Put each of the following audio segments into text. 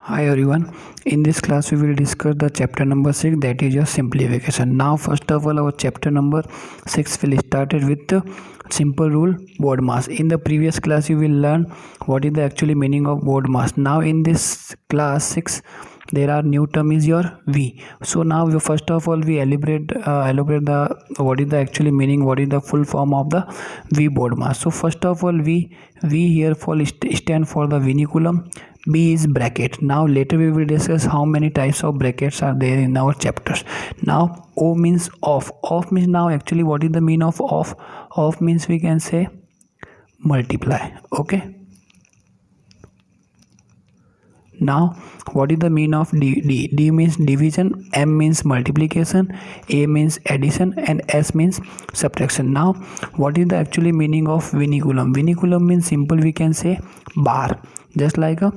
Hi everyone. In this class we will discuss the chapter number 6, that is your simplification. Now first of all our chapter number 6 will started with the simple rule board mass. In the previous class you will learn what is the actually meaning of board mass. Now in this class 6 there are new term is your V. So now first of all we elaborate the what is the actually meaning, what is the full form of the V board mass. So first of all V here for stand for the vinculum. B is bracket. Now later we will discuss how many types of brackets are there in our chapters. Now O means off. Off means now actually what is the mean of off? Off means we can say multiply. Okay. Now what is the mean of D? D means division, M means multiplication, A means addition and S means subtraction. Now what is the actually meaning of vinculum? Vinculum means simple we can say bar, just like a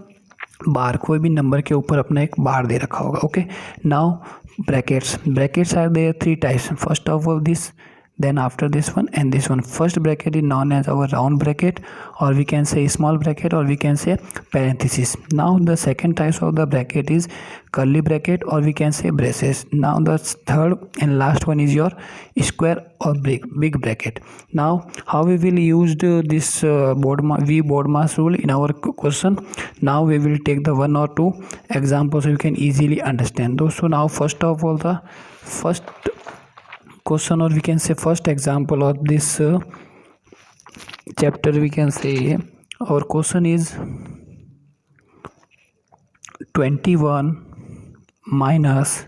बार. कोई भी number के ऊपर अपना एक बार दे रखा होगा. Okay. Now brackets are there three types. First of all this, then after this one and this one. First bracket is known as our round bracket, or we can say small bracket, or we can say parenthesis. Now the second type of the bracket is curly bracket, or we can say braces. Now the third and last one is your square or big bracket. Now how we will use this V board mass rule in our question? Now we will take the one or two examples so you can easily understand those. So now first of all the first question, or we can say first example of this chapter, we can say our question is 21 minus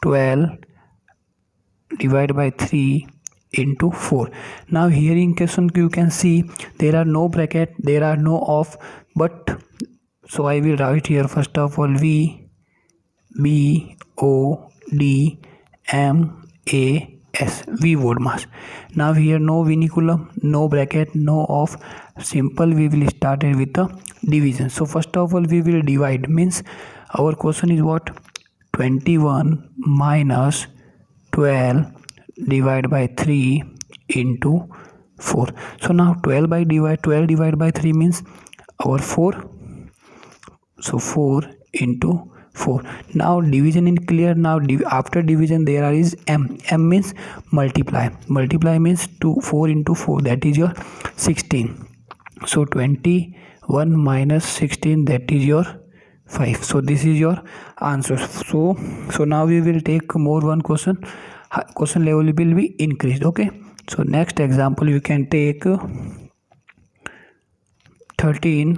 12 divided by 3 into 4. Now here in question you can see there are no bracket, there are no off, but so I will write here first of all V B O D M A S, V board mass. Now here no vinculum, no bracket, no off, simple we will start it with the division. So first of all we will divide, means our question is what? 21 minus 12 divided by 3 into 4. So now 12 divided by 3 means our 4. So 4 into 4. Now division is clear. Now after division there is M. M means multiply. Multiply means 4 into 4, that is your 16. So 21 minus 16, that is your 5. So this is your answer. So now we will take more one question. Question level will be increased. Okay. So next example you can take 13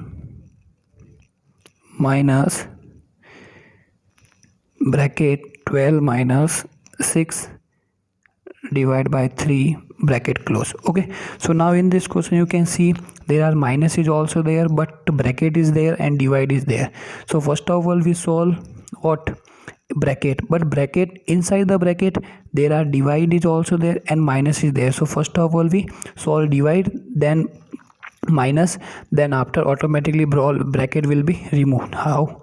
minus bracket 12 minus 6 divided by 3 bracket close. Okay. So now in this question you can see there are minus is also there, but bracket is there and divide is there. So first of all we solve what? Bracket, but bracket, inside the bracket there are divide is also there and minus is there. So first of all we solve divide, then minus, then after automatically bracket will be removed. How?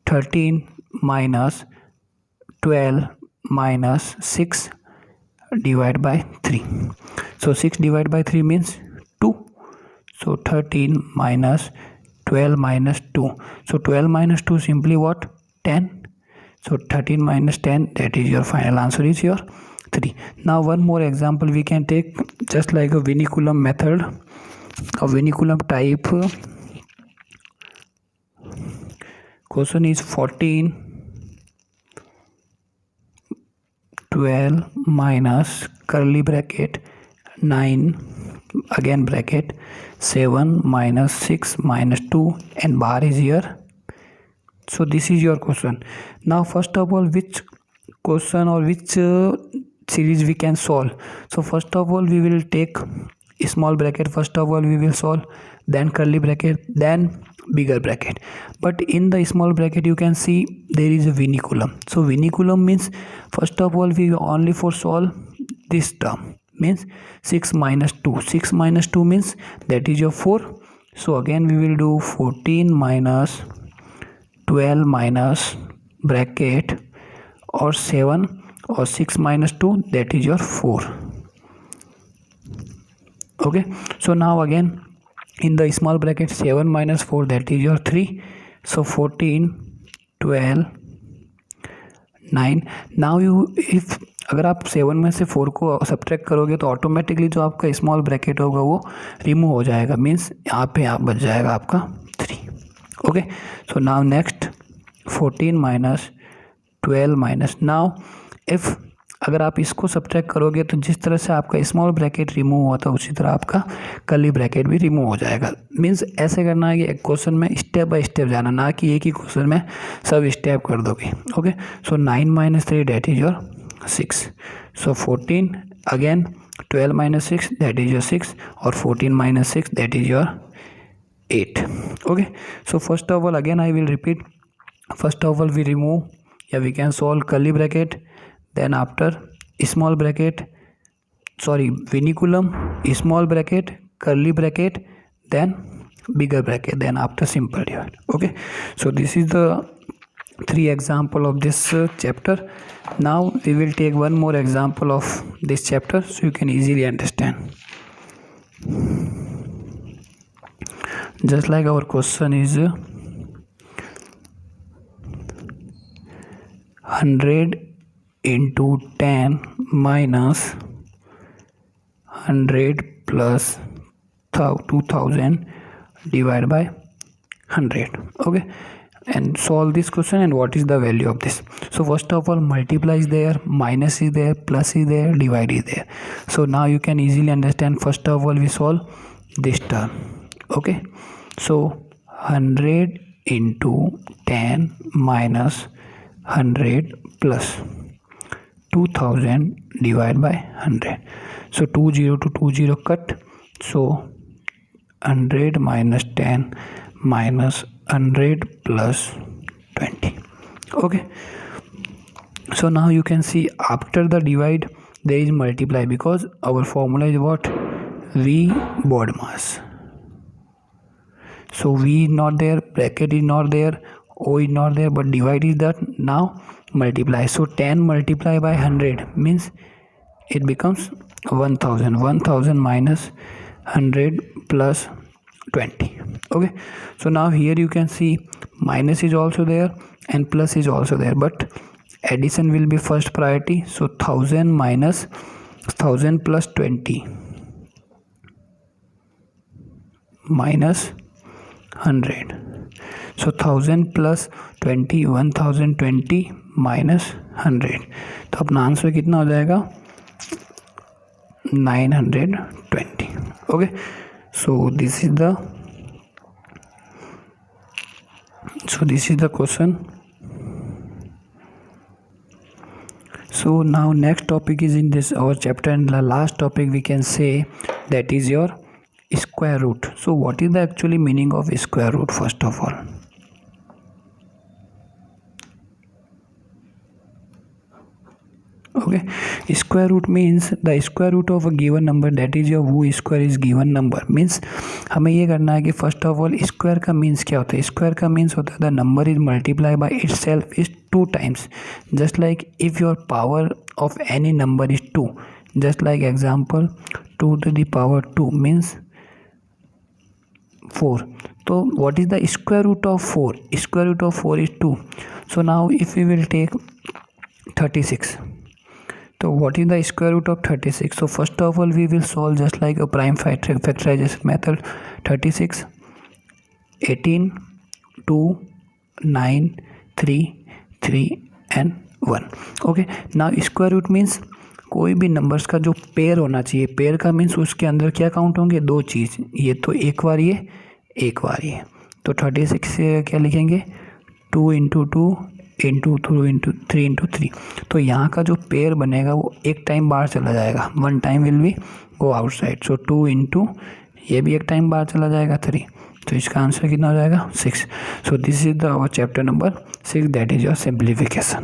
13 minus 12 minus 6 divided by 3. So 6 divided by 3 means 2. So 13 minus 12 minus 2. So 12 minus 2 simply what? 10. So 13 minus 10, that is your final answer is your 3. Now one more example we can take, just like a vinculum method, a vinculum type. Question is 14 12 minus curly bracket 9 again bracket 7 minus 6 minus 2 and bar is here. So this is your question. Now first of all which question or which series we can solve? So first of all we will take small bracket, first of all we will solve, then curly bracket, then bigger bracket. But in the small bracket you can see there is a vinculum. So vinculum means first of all we only for solve this term, means 6 minus 2. 6 minus 2 means that is your 4. So again we will do 14 minus 12 minus bracket or 7 or 6 minus 2, that is your 4. Okay. So now again in the small bracket 7 minus 4, that is your 3. So 14, 12, 9. Now you if अगर आप 7 में से 4 को subtract करोगे तो automatically जो आपका small bracket होगा वो रिमूव हो जाएगा, मीन्स यहाँ पे आप बच जाएगा आपका 3. Okay, so now next 14 minus 12 minus. Now if अगर आप इसको सब्ट्रैक्ट करोगे तो जिस तरह से आपका स्मॉल ब्रैकेट रिमूव हुआ था उसी तरह आपका कर्ली ब्रैकेट भी रिमूव हो जाएगा. मीन्स ऐसे करना है कि एक क्वेश्चन में स्टेप बाय स्टेप जाना, ना कि एक ही क्वेश्चन में सब स्टेप कर दोगे. Okay, so 9 minus 3 that is your 6. So 14 again 12 minus 6 that is your 6 और 14 minus 6 that is your 8. Okay, so first of all again I will repeat. First of all we remove, we can solve curly bracket, then after small bracket, vinculum, small bracket, curly bracket, then bigger bracket, then after simple divide. Okay, so this is the 3 example of this chapter. Now we will take one more example of this chapter so you can easily understand. Just like our question is 100 into 10 minus 100 plus 2000 divided by 100. Okay, and solve this question and what is the value of this. So first of all, multiply is there, minus is there, plus is there, divide is there. So now you can easily understand. First of all we solve this term. Okay, so 100 into 10 minus 100 plus 2000 divided by 100. So 20 to 20 cut. So 100 minus 10 minus 100 plus 20. Okay, so now you can see after the divide there is multiply, because our formula is what? V board mass. So V is not there, bracket is not there, O is not there, but divide is that. Now multiply. So 10 multiply by 100 means it becomes 1000. 1000 minus 100 plus 20. Okay, so now here you can see minus is also there and plus is also there, but addition will be first priority. So 1000 minus 1000 plus 20 minus 100. So 1000 plus 20 1020 minus 100. तो अपना answer कितना हो जाएगा? 920. Okay, so this is the question. So now next topic is in this our chapter, and the last topic we can say that is your square root. So what is the actually meaning of square root? First of all, okay, square root means the square root of a given number, that is your whole square is given number. means हमें ये करना है कि first of all square का means क्या होता है? Square का मीन्स होता है the number is multiply by itself is 2 times. Just like if your power of any number is 2, just like example 2 to the power 2 means 4. So what is the square root of 4? Square root of 4 is 2. So now if we will take 36, so what is the square root of 36? So first of all we will solve just like a prime factorization method. 36, 18, 2, 9, 3, 3 and 1. Okay, now square root means कोई भी numbers का जो pair होना चाहिए. Pair का means उसके अंदर क्या काउंट होंगे? 2 चीज़. ये तो एक बार ये, एक बार ये. तो 36 से क्या लिखेंगे? 2 into 2 into 2 into 3 into 3. तो यहाँ का जो पेयर बनेगा वो एक टाइम बाहर चला जाएगा. 1 time will be go outside. So 2 into ये भी एक टाइम बाहर चला जाएगा 3. तो इसका आंसर कितना हो जाएगा? 6. So this is the our chapter number 6, that is your simplification.